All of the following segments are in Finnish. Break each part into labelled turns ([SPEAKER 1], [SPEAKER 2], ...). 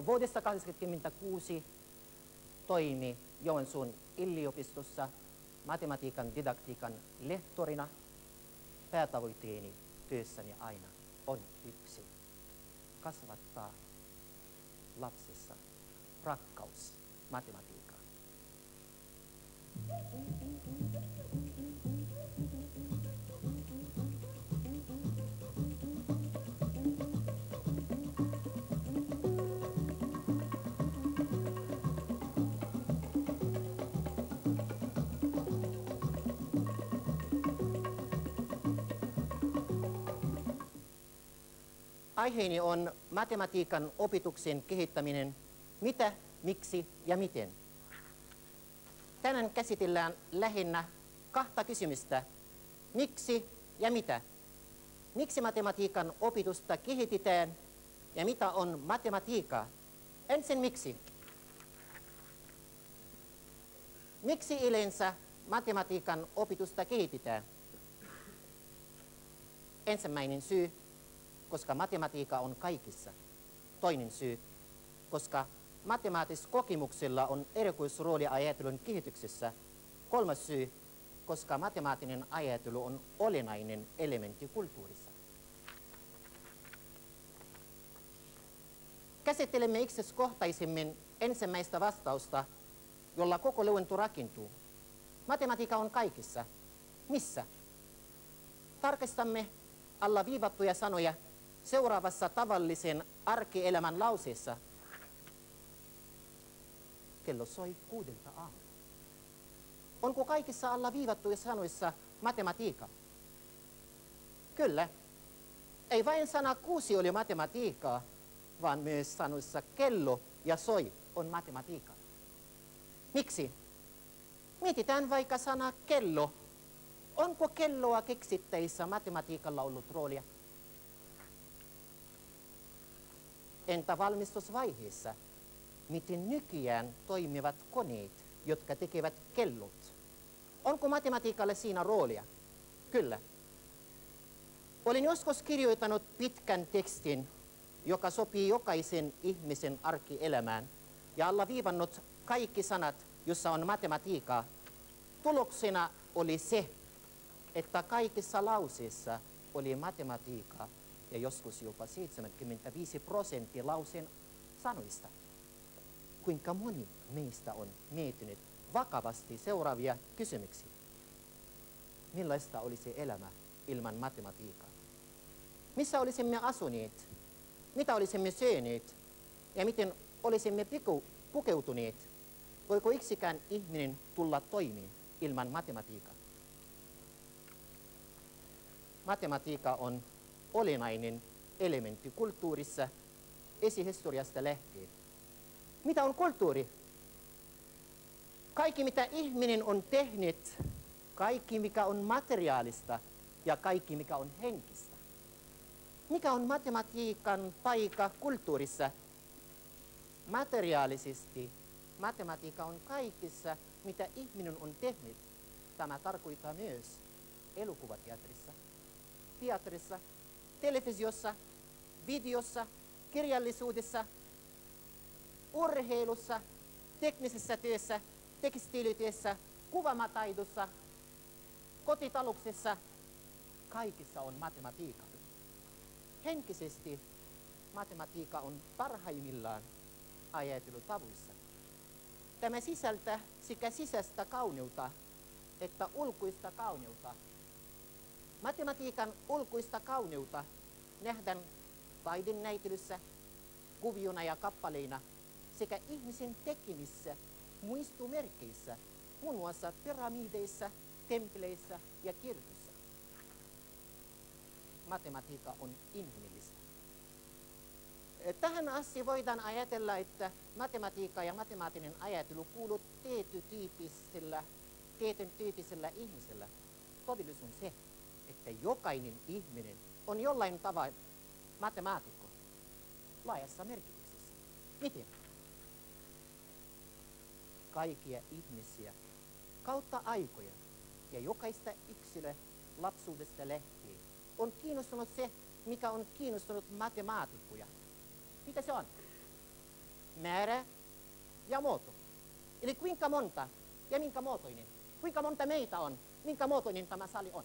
[SPEAKER 1] Vuodesta 1986 toimi Joensuun yliopistossa matematiikan didaktiikan lehtorina. Päätavoitteeni työssäni aina on yksi: kasvattaa lapsessa rakkaus matematiikkaan. Aiheeni on matematiikan opetuksen kehittäminen: mitä, miksi ja miten. Tänään käsitellään lähinnä kahta kysymystä: miksi ja mitä. Miksi matematiikan opetusta kehitetään ja mitä on matematiikka? Ensin miksi. Miksi yleensä matematiikan opetusta kehitetään? Ensimmäinen syy: koska matematiikka on kaikissa. Toinen syy: koska matemaattiskokemuksella on erikoisrooli ajattelun kehityksessä. Kolmas syy: koska matemaattinen ajattelu on olennainen elementti kulttuurissa. Käsittelemme yksityiskohtaisemmin ensimmäistä vastausta, jolla koko luento rakentuu. Matematiikka on kaikissa. Missä? Tarkistamme allaviivattuja sanoja seuraavassa tavallisen arkielämän lauseessa. Kello soi 6 aamulla. Onko kaikissa allaviivattuja sanoissa matematiikka? Kyllä. Ei vain sana 6 ole matematiikkaa, vaan myös sanoissa kello ja soi on matematiikka. Miksi? Mietitään vaikka sana kello. Onko kelloa keksittäessä matematiikalla ollut roolia? Entä valmistusvaiheessa? Miten nykyään toimivat koneet, jotka tekevät kellot? Onko matematiikalle siinä roolia? Kyllä. Olin joskus kirjoittanut pitkän tekstin, joka sopii jokaisen ihmisen arkielämään, ja allaviivannut kaikki sanat, joissa on matematiikkaa. Tuloksena oli se, että kaikissa lauseissa oli matematiikkaa, ja joskus jopa 75% lauseen sanoista. Kuinka moni meistä on miettinyt vakavasti seuraavia kysymyksiä? Millaista olisi elämä ilman matematiikkaa? Missä olisimme asuneet? Mitä olisimme syöneet? Ja miten olisimme pukeutuneet? Voiko yksikään ihminen tulla toimeen ilman matematiikkaa? Matematiikka on olennainen elementti kulttuurissa esihistoriasta lähtien. Mitä on kulttuuri? Kaikki, mitä ihminen on tehnyt, kaikki, mikä on materiaalista ja kaikki, mikä on henkistä. Mikä on matematiikan paikka kulttuurissa? Materiaalisesti matematiikka on kaikissa, mitä ihminen on tehnyt. Tämä tarkoittaa myös elokuvateatterissa, teatterissa, televisiossa, videossa, kirjallisuudessa, urheilussa, teknisessä työssä, tekstiilityössä, kuvamataidossa, kotitalouksessa. Kaikissa on matematiikka. Henkisesti matematiikka on parhaimmillaan ajattelutavoissa. Tämä sisältää sekä sisäistä kauneutta että ulkoista kauneutta. Matematiikan ulkoista kauneutta nähdään taidenäyttelyssä, kuviona ja kappaleina sekä ihmisen tekemissä muistomerkeissä, muun muassa pyramideissa, templeissä ja kirkossa. Matematiikka on inhimillistä. Tähän asti voidaan ajatella, että matematiikka ja matemaattinen ajattelu kuuluu tietyn tyyppisellä ihmisellä. Todellisuus on se, että jokainen ihminen on jollain tavalla matemaatikko laajassa merkityksessä. Miten? Kaikkia ihmisiä kautta aikoja ja jokaista yksilöä lapsuudesta lähtien on kiinnostunut se, mikä on kiinnostunut matemaatikkoja. Mitä se on? määrä ja muoto. Eli kuinka monta ja minkä muotoinen. Kuinka monta meitä on, minkä muotoinen tämä sali on.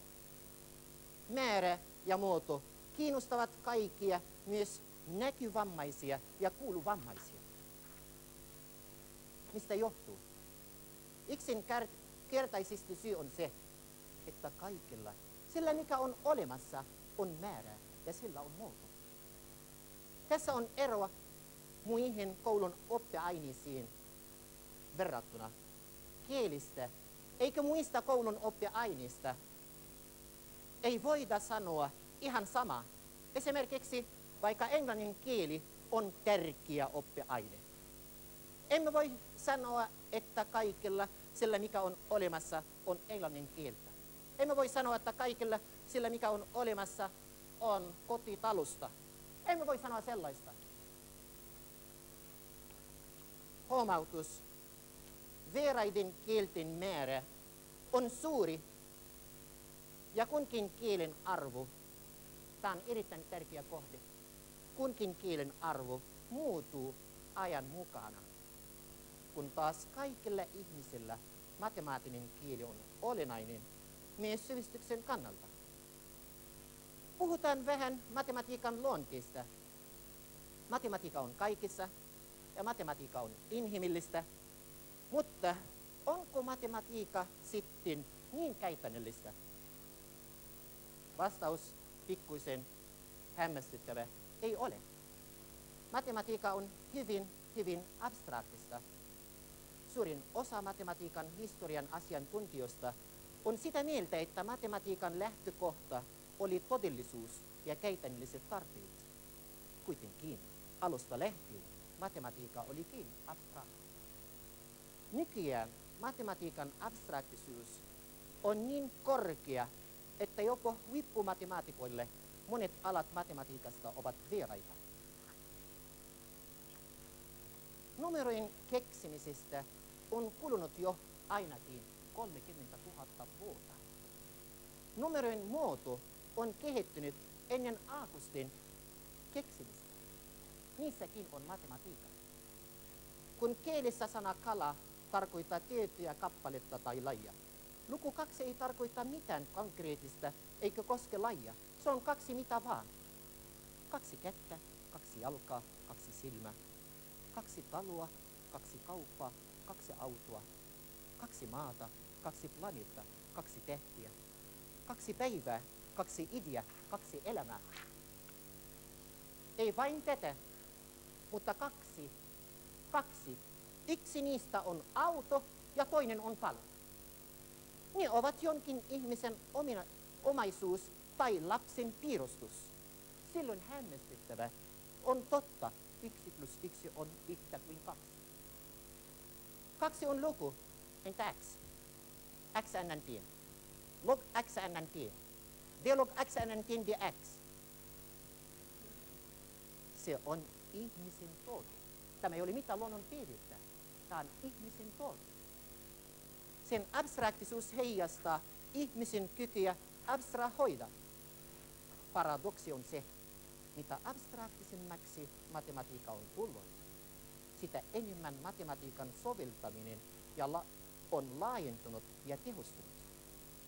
[SPEAKER 1] Määrä ja muoto kiinnostavat kaikkia, myös näkövammaisia ja kuuluvammaisia. Mistä johtuu? Yksinkertaisesti syy on se, että kaikilla, sillä mikä on olemassa, on määrä ja sillä on muoto. Tässä on eroa muihin koulun oppiaineisiin verrattuna. Kielistä eikä muista koulun oppiaineista ei voida sanoa ihan sama. Esimerkiksi vaikka englannin kieli on tärkeä oppiaine. Emme voi sanoa, että kaikilla sillä mikä on olemassa on englannin kieltä. Emme voi sanoa, että kaikilla sillä mikä on olemassa on kotitalusta. Emme voi sanoa sellaista. Huomautus. Vieraiden kielten määrä on suuri ja kunkin kielen arvo, tämä on erittäin tärkeä kohde, kunkin kielen arvo muuttuu ajan mukana, kun taas kaikilla ihmisillä matemaattinen kieli on olennainen myös sivistyksen kannalta. Puhutaan vähän matematiikan luonteesta. Matematiikka on kaikissa ja matematiikka on inhimillistä, mutta onko matematiikka sitten niin käytännöllistä? Vastaus pikkuisen hämmästyttävä ei ole. Matematiikka on hyvin abstraktista. Suurin osa matematiikan historian asiantuntijoista on sitä mieltä, että matematiikan lähtökohta oli todellisuus ja käytännölliset tarpeet. Kuitenkin alusta lähtien matematiikka olikin abstrakti. Nykyään matematiikan abstraktisuus on niin korkea, että jopa huippumatemaatikoille monet alat matematiikasta ovat vieraita. Numerojen keksimisestä on kulunut jo ainakin 30 000 vuotta. Numerojen muoto on kehittynyt ennen aakusten keksimistä. Niissäkin on matematiikka. Kun kielessä sana kala tarkoittaa tiettyä kappaletta tai lajia, luku 2 ei tarkoita mitään konkreettista eikä koske lajia. Se on 2 mitä vaan. 2 kättä, 2 jalkaa, 2 silmää, 2 taloa, 2 kauppaa, 2 autoa, 2 maata, 2 planeettaa, 2 tähtiä, 2 päivää, 2 ideaa, 2 elämää. Ei vain tätä, mutta 2. Yksi niistä on auto ja toinen on palo. Ne ovat jonkin ihmisen omaisuus tai lapsen piirustus. Silloin hämmästyttävä on totta, 1 + 1 on yhtä kuin 2. 2 on luku, entä x? X är en annan. Log x är en annan. D log x är en annan dx. Se on ihmisen tuote. Tämä ei ole mitään luonnon piirrettä. Tämä on ihmisen tuote. Sen abstraktisuus heijastaa ihmisen kykyä abstrahoida. Paradoksi on se, mitä abstraktisemmaksi matematiikka on tullut, sitä enemmän matematiikan soveltaminen on laajentunut ja tehostunut.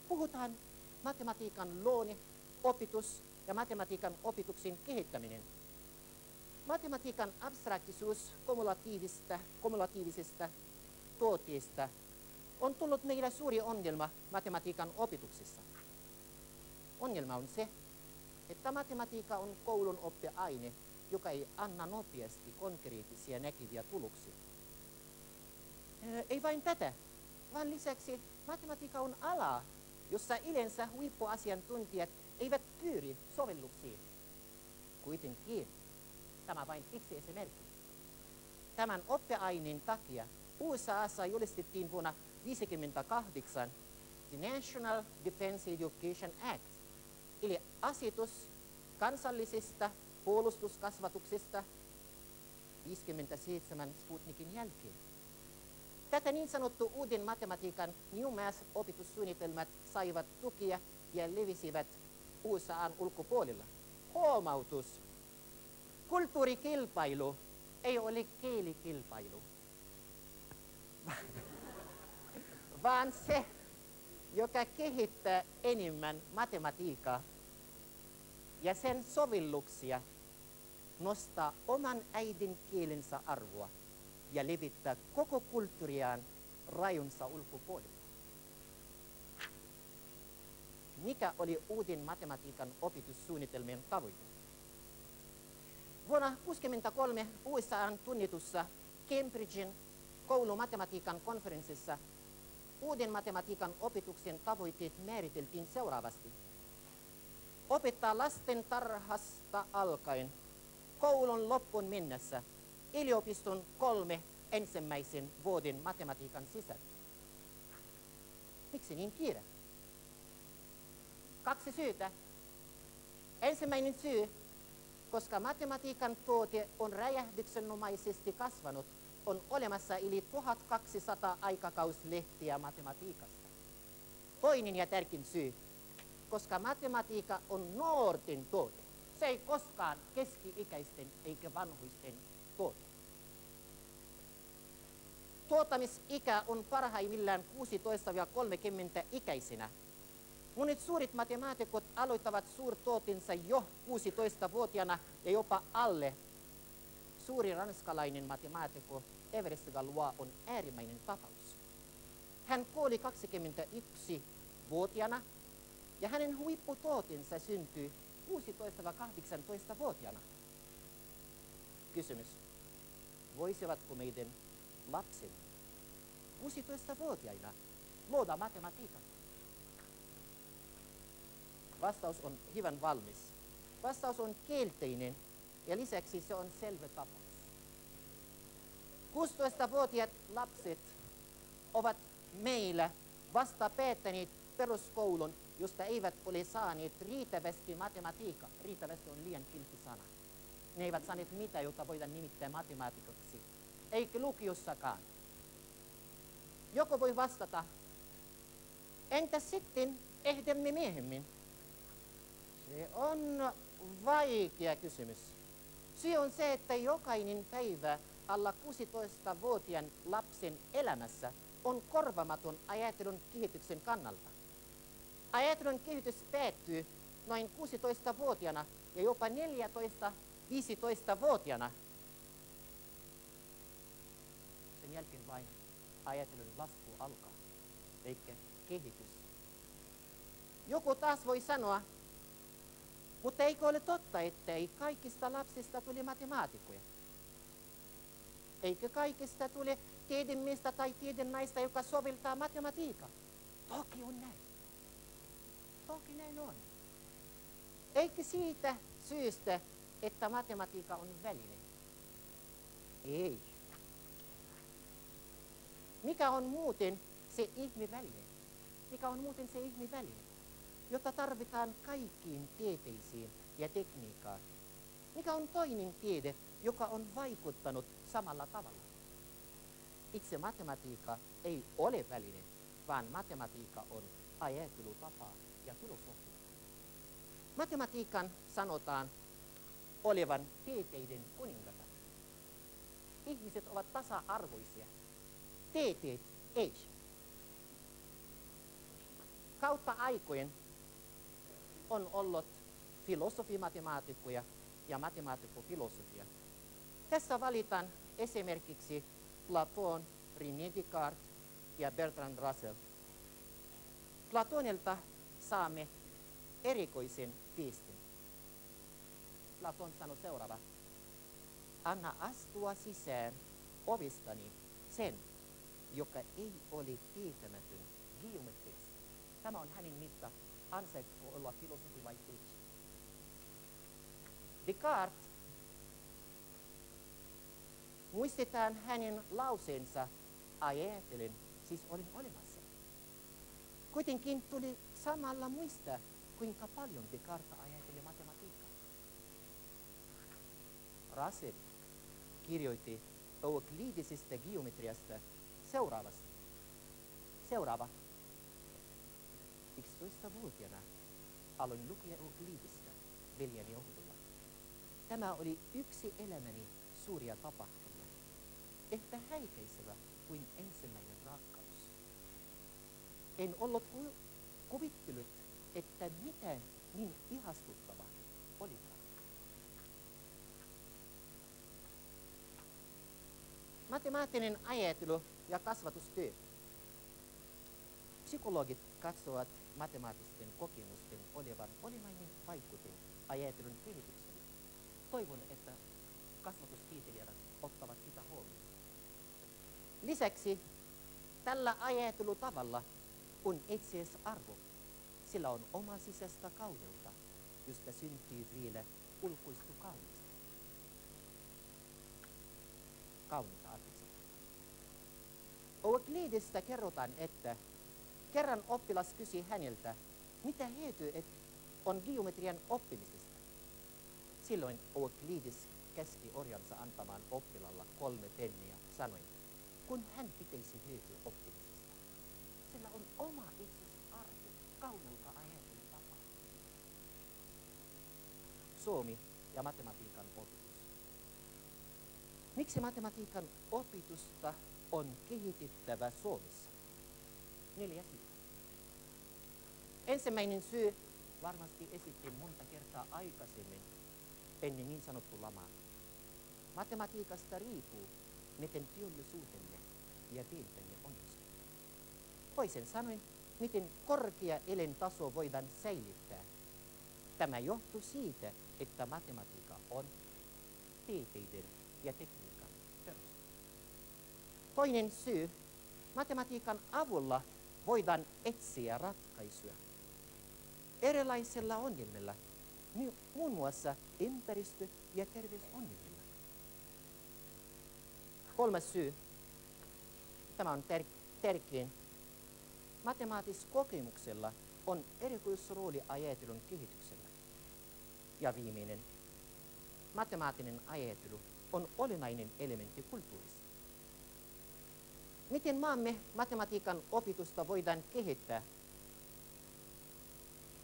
[SPEAKER 1] Puhutaan matematiikan luonne, opetus ja matematiikan opetuksen kehittäminen. Matematiikan abstraktisuus kumulatiivisesta tuotteesta on tullut meillä suuri ongelma matematiikan opetuksessa. Ongelma on se, että matematiikka on koulun oppiaine, joka ei anna nopeasti konkreettisia näkyviä tuloksia. Ei vain tätä, vaan lisäksi matematiikka on ala, jossa yleensä huippuasiantuntijat eivät pyri sovelluksiin. Kuitenkin tämä vain yksi esimerkki. Tämän oppiaineen takia USA:ssa julistettiin vuonna 1958 The National Defense Education Act, eli asetus kansallisesta puolustuskasvatuksesta 57 Sputnikin jälkeen. Tätä niin sanottu uuden matematiikan New Math-opetussuunnitelmat saivat tukia ja levisivät USA:n ulkopuolella. Huomautus. Kulttuurikilpailu ei ole kielikilpailu, vaan se, joka kehittää enemmän matematiikkaa ja sen sovelluksia, nostaa oman äidinkielensä arvoa ja levittää koko kulttuuriaan rajonsa ulkopuolella. Mikä oli uuden matematiikan opetussuunnitelmien tavoite? Vuonna 1963 USA:n tunnetussa Cambridgen koulumatematiikan konferenssissa uuden matematiikan opetuksen tavoitteet määriteltiin seuraavasti. Opettaa lasten tarhasta alkaen koulun loppuun mennessä yliopiston 3 ensimmäisen vuoden matematiikan sisällä. Miksi niin kiire? 2 syytä. Ensimmäinen syy, koska matematiikan tuote on räjähdyksenomaisesti kasvanut, on olemassa yli 1200 aikakauslehtiä matematiikasta. Toinen ja tärkein syy, koska matematiikka on nuorten tuote. Se ei koskaan keski-ikäisten eikä vanhuisten tuote. Tuottamisikä on parhaimmillaan 16-30-ikäisenä. Monet suurit matemaatikot aloittavat suurtuotensa jo 16-vuotiaana ja jopa alle. Suuri ranskalainen matemaatikko Everest Galois on äärimmäinen tapaus. Hän kuoli 21-vuotiaana ja hänen huipputuotensa syntyi 16-18-vuotiaana. Kysymys. Voisivatko meidän lapsemme 16-vuotiaina luoda matematiikan? Vastaus on hyvän valmis. Vastaus on kielteinen ja lisäksi se on selvä tapaus. 16-vuotiaat lapset ovat meillä vasta päättäneet peruskoulun, josta eivät ole saaneet riittävästi matematiikkaa. Riittävästi on liian kiltti sana. Ne eivät saaneet mitään, jota voidaan nimittää matemaatikoksi. Eikä lukiossakaan. Joku voi vastata, entä sitten ehdimme myöhemmin? Se on vaikea kysymys. Syy on se, että jokainen päivä alla 16-vuotiaan lapsen elämässä on korvaamaton ajattelun kehityksen kannalta. Ajattelun kehitys päättyy noin 16-vuotiaana ja jopa 14-15-vuotiaana. Sen jälkeen vain ajattelun lasku alkaa, eikä kehitys. Joku taas voi sanoa, mutta eikö ole totta, että ei kaikista lapsista tule matemaatikkoja? Eikö kaikista tule tiedemiestä tai tiedennaista, joka soveltaa matematiikkaa? Toki on näin. Toki näin on. Eikö siitä syystä, että matematiikka on väline? Ei. Mikä on muuten se ihmeväline? Mikä on muuten se ihmeväline, jota tarvitaan kaikkiin tieteisiin ja tekniikkaan? Mikä on toinen tiede, joka on vaikuttanut samalla tavalla? Itse matematiikka ei ole väline, vaan matematiikka on ajattelutapa ja filosofia. Matematiikan sanotaan olevan tieteiden kuningatar. Ihmiset ovat tasa-arvoisia. Tieteet ei. Kautta aikojen on ollut filosofimatemaatikkoja ja matemaatikko-filosofia. Tässä valitaan esimerkiksi Platon, René Descartes ja Bertrand Russell. Platonilta saamme erikoisen viestin. Platon sanoi seuraava. Anna astua sisään ovistani sen, joka ei ole tietämätön geometriasta. Tämä on hänen mitta. Ansaitko olla filosofi vai ei? Descartes, muistetaan hänen lauseensa, ajattelen, siis olin olemassa. Kuitenkin tuli samalla muistaa, kuinka paljon Descartes ajatteli matematiikkaa. Russell kirjoitti euklidisesta geometriasta seuraavasti. Seuraava. 11-vuotiaana aloin lukea euklidistä veljeni johdolla. Tämä oli yksi elämäni suuria tapahtumia, ehkä häikäisevä kuin ensimmäinen rakkaus. En ollut kuvittelut, että mitään niin ihastuttavaa olikaan. Matemaattinen ajattelu ja kasvatustyö. Psykologit katsovat matemaattisten kokemusten olevan olennainen vaikutin ajattelun kehitykselle. Toivon, että kasvatustieteilijät ottavat sitä huomioon. Lisäksi tällä ajattelutavalla on itseisarvo. Sillä on oma sisäistä kauneutta, josta syntyy vielä ulkoistu kaunista. Euklidistä kerrotaan, että kerran oppilas kysyi häneltä, mitä hyötyä on geometrian oppimisesta. Silloin Euklidis käski orjansa antamaan oppilalla 3 penniä sanoen, kun hän pitäisi hyötyä oppimisesta. Sillä on oma itseisarvo, kauneutta ajattelutapa. Suomi ja matematiikan opetus. Miksi matematiikan opitusta on kehitettävä Suomessa? 4 syytä. Ensimmäinen syy varmasti esittiin monta kertaa aikaisemmin ennen niin sanottu lamaa. Matematiikasta riippuu, miten teollisuutemme ja vientimme onnistuu. Toisin sanoen, miten korkea elintaso voidaan säilyttää. Tämä johtuu siitä, että matematiikka on tieteiden ja tekniikan perusta. Toinen syy, matematiikan avulla voidaan etsiä ratkaisuja erilaisilla ongelmilla, muun muassa ympäristö- ja terveysongelmilla. Kolmas syy, tämä on tärkein, matemaatis-kokemuksella on erikoisrooli ajattelun kehityksellä. Ja viimeinen, matemaattinen ajattelu on olennainen elementti kulttuurissa. Miten maamme matematiikan opitusta voidaan kehittää?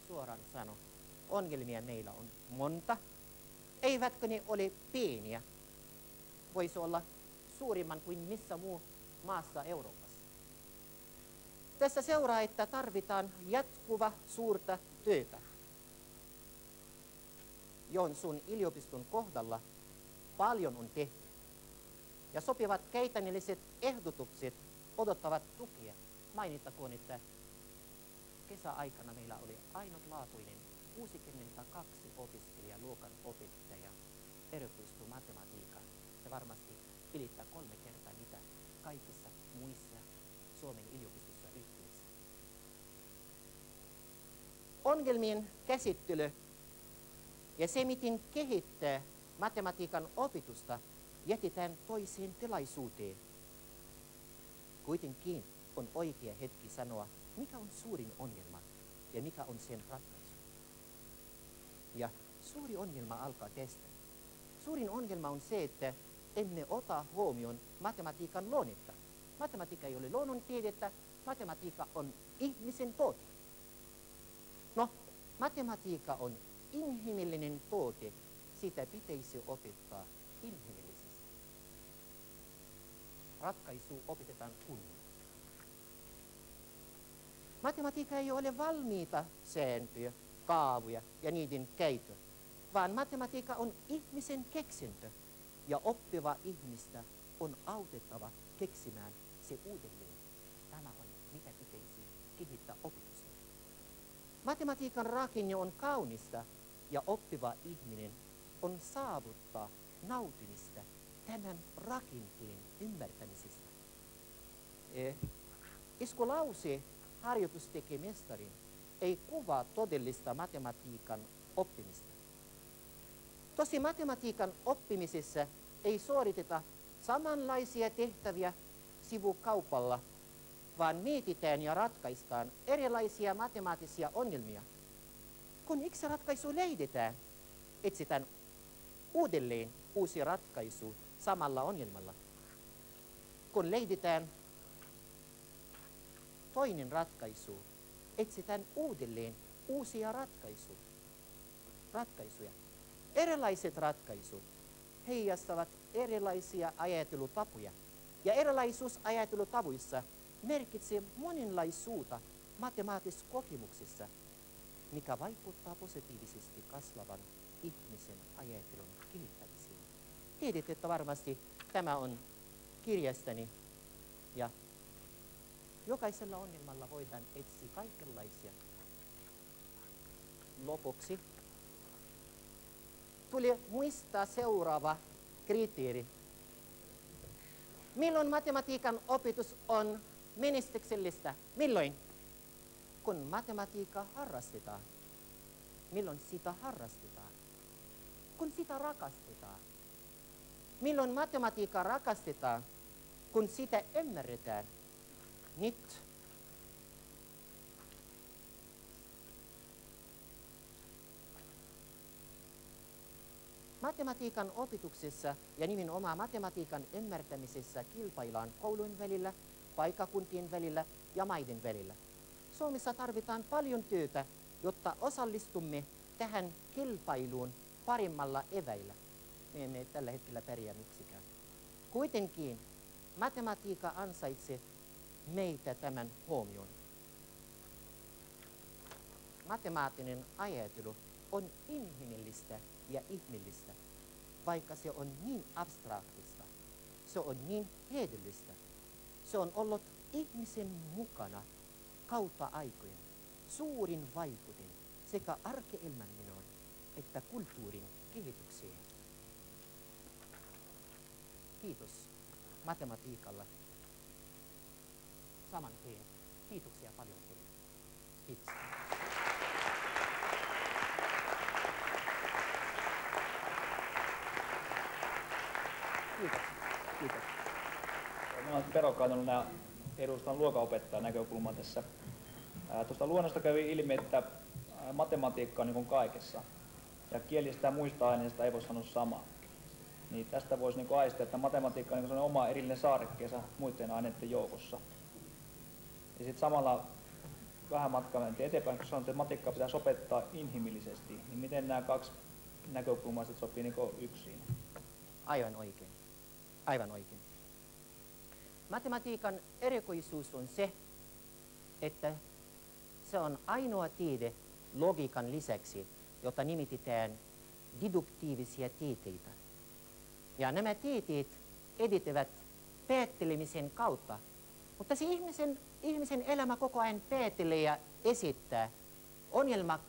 [SPEAKER 1] Suoraan sano, ongelmia meillä on monta. Eivätkö ne ole pieniä? Voisi olla suurimman kuin missä muu maassa Euroopassa. Tässä seuraa, että tarvitaan jatkuva suurta työtä. Joensuun yliopiston kohdalla paljon on tehty. Ja sopivat käytännölliset ehdotukset odottavat tukea. Mainittakoon, että kesäaikana meillä oli ainutlaatuinen 62 opiskelijaluokan opettaja erikoistui matematiikkaan. Se varmasti ylittää 3 kertaa mitä kaikissa muissa Suomen yliopistossa yhteensä. Ongelmien käsittely ja se, miten kehittää matematiikan opitusta, jätetään toiseen tilaisuuteen. Kuitenkin on oikea hetki sanoa, mikä on suurin ongelma ja mikä on sen ratkaisu. Ja suuri ongelma alkaa tästä. Suurin ongelma on se, että emme ota huomioon matematiikan luonnetta. Matematiikka ei ole luonnontiedettä, matematiikka on ihmisen tuote. No, matematiikka on inhimillinen tuote, sitä pitäisi opettaa inhimillisesti. Ratkaisu opetetaan kunnolla. Matematiikka ei ole valmiita sääntöjä, kaavoja ja niiden käyttö, vaan matematiikka on ihmisen keksintö ja oppiva ihmistä on autettava keksimään se uudelleen. Tämä on, mitä pitäisi kehittää opetusta. Matematiikan rakenne on kaunista ja oppiva ihminen on saavuttaa nautimista tämän rakenteen ymmärtämisestä. Iskulause harjoitus tekee mestarin ei kuvaa todellista matematiikan oppimista. Tosi matematiikan oppimisessa ei suoriteta samanlaisia tehtäviä sivukaupalla, vaan mietitään ja ratkaistaan erilaisia matemaattisia ongelmia. Kun yksi ratkaisu löydetään, etsitään uudelleen uusi ratkaisu samalla ongelmalla. Kun löydetään toinen ratkaisu, etsitään uudelleen uusia ratkaisuja. Erilaiset ratkaisut heijastavat erilaisia ajattelutapoja. Ja erilaisuus ajattelutavuissa merkitsee monenlaisuutta matemaattisissa kokemuksissa, mikä vaikuttaa positiivisesti kasvavan ihmisen ajattelun kehittämiseen. Tiedätte, että varmasti tämä on kirjastani ja jokaisella ongelmalla voidaan etsiä kaikenlaisia. Lopuksi tuli muistaa seuraava kriteeri. Milloin matematiikan opetus on menestyksellistä? Milloin? Kun matematiikkaa harrastetaan. Milloin sitä harrastetaan? Kun sitä rakastetaan. Milloin matematiikkaa rakastetaan? Kun sitä ymmärretään. Nyt matematiikan opetuksessa ja nimenomaan matematiikan ymmärtämisessä kilpaillaan koulujen välillä, paikkakuntien välillä ja maiden välillä. Suomessa tarvitaan paljon työtä, jotta osallistumme tähän kilpailuun paremmalla eväillä. Me emme tällä hetkellä pärjää miksikään. Kuitenkin matematiikka ansaitsee meitä tämän huomioon. Matemaattinen ajattelu on inhimillistä ja ihmillistä, vaikka se on niin abstraktista. Se on niin hyödyllistä. Se on ollut ihmisen mukana kautta aikojen suurin vaikutin sekä arke-elämän menoon että kulttuurin kehitykseen. Kiitos matematiikalla. Saman tien. Kiitoksia paljon teille. Kiitos. Kiitos. Kiitos.
[SPEAKER 2] Minä olen Tero Kaitonen ja edustan luokanopettajan näkökulmaa tässä. Tuosta luonnosta kävi ilmi, että matematiikka on niin kuin kaikessa. Ja kielistä ja muista aineista ei voi sanoa samaa. Niin tästä voisi niin kuin aistia, että matematiikka on niin kuin oma erillinen saarekkeensa muiden aineiden joukossa. Ja sitten samalla vähän matkaa mentiin eteenpäin, kun sanotaan, että matematiikkaa pitäisi opettaa inhimillisesti. Niin miten nämä kaksi näkökulmaa sitten sopii niin kuin yksin?
[SPEAKER 1] Aivan oikein. Aivan oikein. Matematiikan erikoisuus on se, että se on ainoa tiede logiikan lisäksi, jota nimitetään deduktiivisia tieteitä. Ja nämä tieteet editävät päättelemisen kautta. Mutta se ihmisen elämä koko ajan päättelee ja esittää.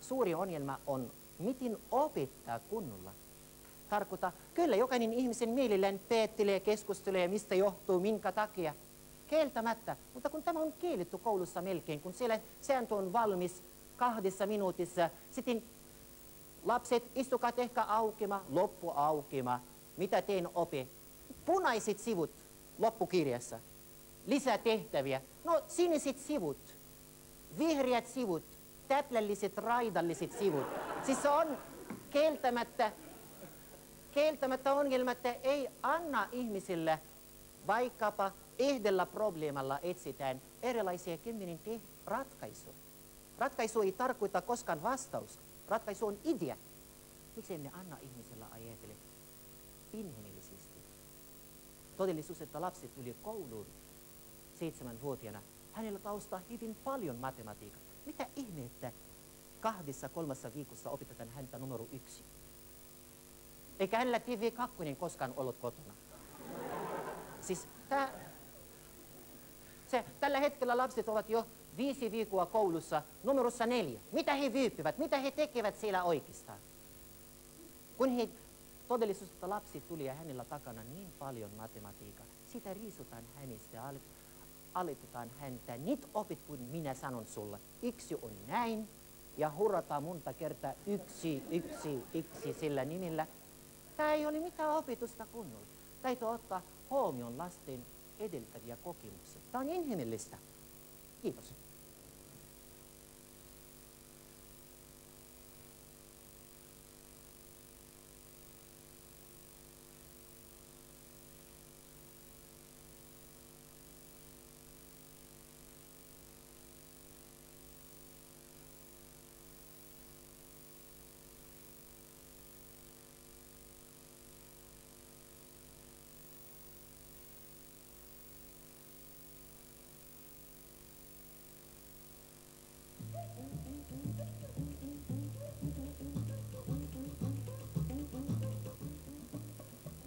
[SPEAKER 1] Suuri ongelma on, miten opettaa kunnolla. Tarkoittaa, kyllä jokainen ihmisen mielellään päättelee, keskustelee, mistä johtuu, minkä takia. Kieltämättä, mutta kun tämä on kielletty koulussa melkein, kun siellä sääntö on valmis 2 minuutissa, sitten lapset istukat ehkä aukema, loppu aukema, mitä teen opi. Punaiset sivut loppukirjassa, lisätehtäviä, no siniset sivut, vihreät sivut, täplälliset, raidalliset sivut. Siis se on kieltämättä ongelma, että ei anna ihmisille vaikkapa yhdellä probleemalla etsitään erilaisia 10 ratkaisuja. Ratkaisu ei tarkoita koskaan vastaus. Ratkaisu on idea. Miksi emme anna ihmisellä ajatella inhimillisesti? Todellisuus, että lapsi tuli kouluun 7-vuotiaana. Hänellä taustaa hyvin paljon matematiikkaa. Mitä ihmettä 2-3 viikossa opetetaan häntä numero 1? Eikä hänellä TV2 koskaan ollut kotona. Siis tällä hetkellä lapset ovat jo 5 viikkoa koulussa numerossa 4. Mitä he viipyvät? Mitä he tekevät siellä oikeastaan? Kun todellisuudessa lapsi tuli ja hänellä takana niin paljon matematiikkaa, sitä riisutaan hänestä ja aletetaan häntä. Nyt opit, kun minä sanon sulle. 1 on näin ja hurrataan monta kertaa 1 sillä nimellä. Tämä ei ole mitään opetusta kunnolla. Täytyy ottaa huomioon lasten edeltäviä kokemuksia. Tämä on inhimillistä. Kiitos.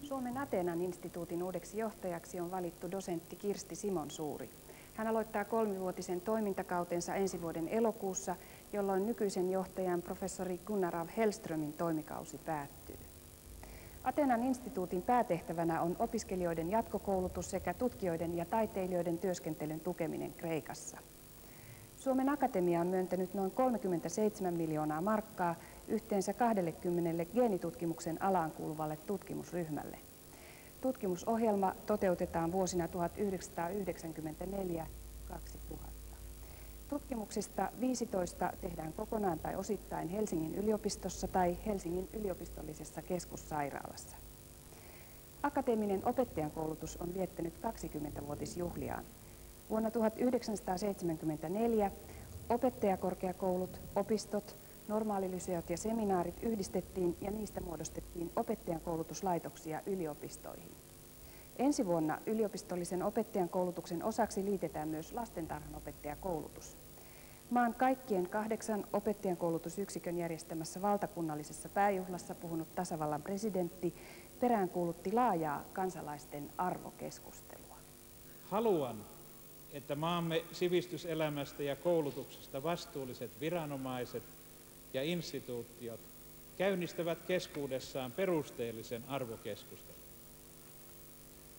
[SPEAKER 3] Suomen Ateenan instituutin uudeksi johtajaksi on valittu dosentti Kirsti Simonsuuri. Hän aloittaa 3-vuotisen toimintakautensa ensi vuoden elokuussa, jolloin nykyisen johtajan professori Gunnar af Hellströmin toimikausi päättyy. Ateenan instituutin päätehtävänä on opiskelijoiden jatkokoulutus sekä tutkijoiden ja taiteilijoiden työskentelyn tukeminen Kreikassa. Suomen Akatemia on myöntänyt noin 37 miljoonaa markkaa yhteensä 20 geenitutkimuksen alaan kuuluvalle tutkimusryhmälle. Tutkimusohjelma toteutetaan vuosina 1994-2000. Tutkimuksista 15 tehdään kokonaan tai osittain Helsingin yliopistossa tai Helsingin yliopistollisessa keskussairaalassa. Akateeminen opettajankoulutus on viettänyt 20-vuotisjuhliaan. Vuonna 1974 opettajakorkeakoulut, opistot, normaalilyseot ja seminaarit yhdistettiin ja niistä muodostettiin opettajankoulutuslaitoksia yliopistoihin. Ensi vuonna yliopistollisen opettajankoulutuksen osaksi liitetään myös lastentarhanopettajakoulutus. Maan kaikkien 8 opettajankoulutusyksikön järjestämässä valtakunnallisessa pääjuhlassa puhunut tasavallan presidentti peräänkuulutti laajaa kansalaisten arvokeskustelua.
[SPEAKER 4] Haluan, että maamme sivistyselämästä ja koulutuksesta vastuulliset viranomaiset ja instituutiot käynnistävät keskuudessaan perusteellisen arvokeskustelun.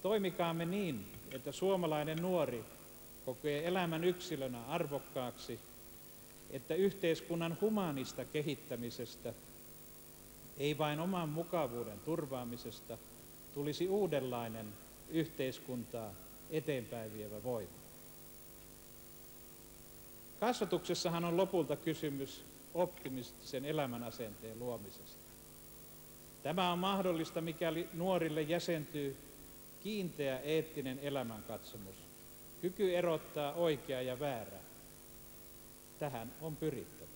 [SPEAKER 4] Toimikaamme niin, että suomalainen nuori kokee elämän yksilönä arvokkaaksi, että yhteiskunnan humaanista kehittämisestä, ei vain oman mukavuuden turvaamisesta, tulisi uudenlainen yhteiskuntaa eteenpäin vievä voima. Kasvatuksessahan on lopulta kysymys optimistisen elämänasenteen luomisesta. Tämä on mahdollista, mikäli nuorille jäsentyy kiinteä eettinen elämänkatsomus, kyky erottaa oikea ja väärä. Tähän on pyrittävä.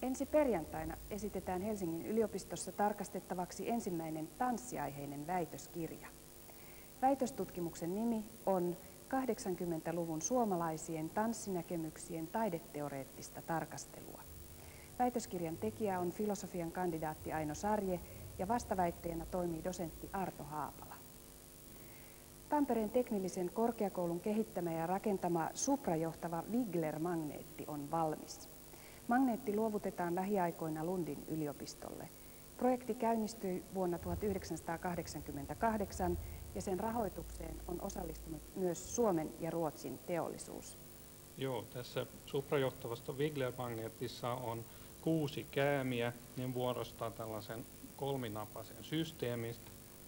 [SPEAKER 3] Ensi perjantaina esitetään Helsingin yliopistossa tarkastettavaksi ensimmäinen tanssiaiheinen väitöskirja. Väitöstutkimuksen nimi on 80-luvun suomalaisien tanssinäkemyksien taideteoreettista tarkastelua. Väitöskirjan tekijä on filosofian kandidaatti Aino Sarje ja vastaväitteenä toimii dosentti Arto Haapala. Tampereen teknillisen korkeakoulun kehittämä ja rakentama suprajohtava Wigler-magneetti on valmis. Magneetti luovutetaan lähiaikoina Lundin yliopistolle. Projekti käynnistyi vuonna 1988 ja sen rahoitukseen on osallistunut myös Suomen ja Ruotsin teollisuus.
[SPEAKER 5] Joo, tässä suprajohtavassa Wigler-magneetissa on 6 käämiä, ne muodostaa tällaisen kolminapaisen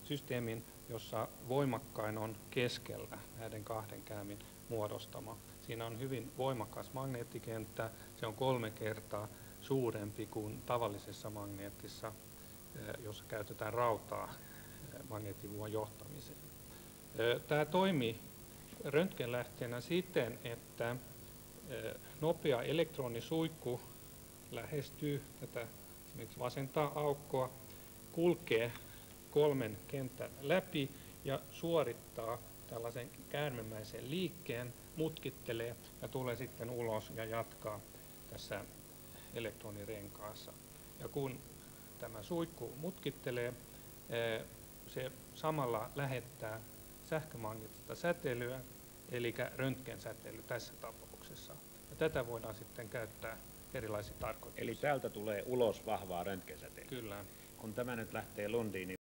[SPEAKER 5] systeemin, jossa voimakkain on keskellä näiden 2 käämin muodostama. Siinä on hyvin voimakas magneettikenttä, se on 3 kertaa suurempi kuin tavallisessa magneettissa, jossa käytetään rautaa magneettivuon johtamiseen. Tämä toimii röntgenlähteenä siten, että nopea elektronisuihku lähestyy tätä esimerkiksi vasenta aukkoa, kulkee 3 kentän läpi ja suorittaa tällaisen käärmemäisen liikkeen, mutkittelee ja tulee sitten ulos ja jatkaa tässä elektronirenkaassa. Ja kun tämä suihku mutkittelee, se samalla lähettää sähkömagneettista säteilyä, eli röntgensäteilyä tässä tapauksessa. Ja tätä voidaan sitten käyttää erilaisiin tarkoituksiin.
[SPEAKER 6] Eli täältä tulee ulos vahvaa röntgensäteilyä.
[SPEAKER 5] Kyllä.
[SPEAKER 6] Kun tämä nyt lähtee Lundiin, niin